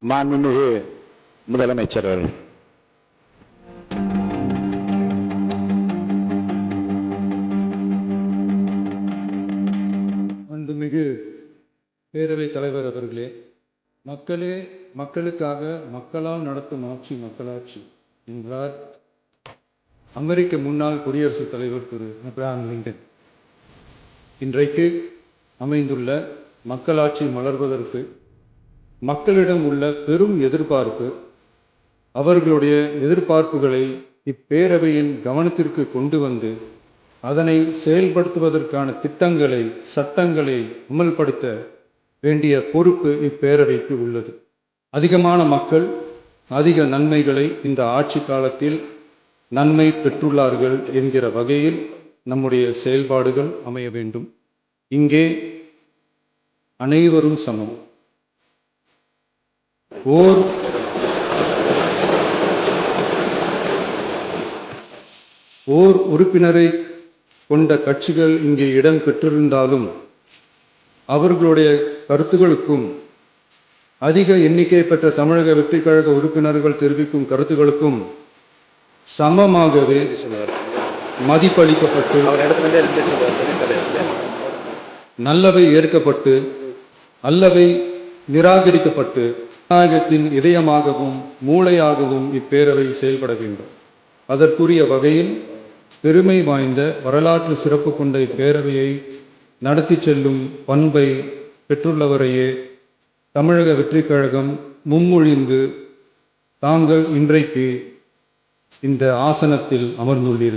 மாண்புமிகு முதலமைச்சர் அவர்கள். மாண்புமிகு பேரவைத் தலைவர் அவர்களே, மக்களே மக்களுக்காக மக்களால் நடத்தும் ஆட்சி மக்களாட்சி என்றார் அமெரிக்க முன்னாள் குடியரசுத் தலைவர் திரு ஆப்ரஹாம் லிங்கன். இன்றைக்கு அமைந்துள்ள மக்களாட்சி மலர்வதற்கு மக்களிடம் உள்ள பெரும் எதிர்பார்ப்பு, அவர்களுடைய எதிர்பார்ப்புகளை இப்பேரவையின் கவனத்திற்கு கொண்டு வந்து அதனை செயல்படுத்துவதற்கான திட்டங்களை, சட்டங்களை அமல்படுத்த வேண்டிய பொறுப்பு இப்பேரவைக்கு உள்ளது. அதிகமான மக்கள் அதிக நன்மைகளை இந்த ஆட்சி காலத்தில் நன்மை பெற்றுள்ளார்கள் என்கிற வகையில் நம்முடைய செயல்பாடுகள் அமைய வேண்டும். இங்கே அனைவரும் சமம். ஓர் உறுப்பினரை கொண்ட கட்சிகள் இங்கே இடம் பெற்றிருந்தாலும் அவர்களுடைய கருத்துகளுக்கும் அதிக எண்ணிக்கை பெற்ற தமிழக வெற்றி கழக உறுப்பினர்கள் தெரிவிக்கும் கருத்துகளுக்கும் சமமாகவே மதிப்பளிக்கப்பட்டு நல்லவை ஏற்கப்பட்டு அல்லவை நிராகரிக்கப்பட்டு ஜனநாயகத்தின் இதயமாகவும் மூளையாகவும் இப்பேரவை செயல்பட வேண்டும். அதற்குரிய வகையில் பெருமை வாய்ந்த வரலாற்று சிறப்பு கொண்ட இப்பேரவையை நடத்தி செல்லும் பண்பை பெற்றுள்ளவரையே தமிழக வெற்றி கழகம் முன்மொழிந்து தாங்கள் இன்றைக்கு இந்த ஆசனத்தில் அமர்ந்துள்ளீர்கள்.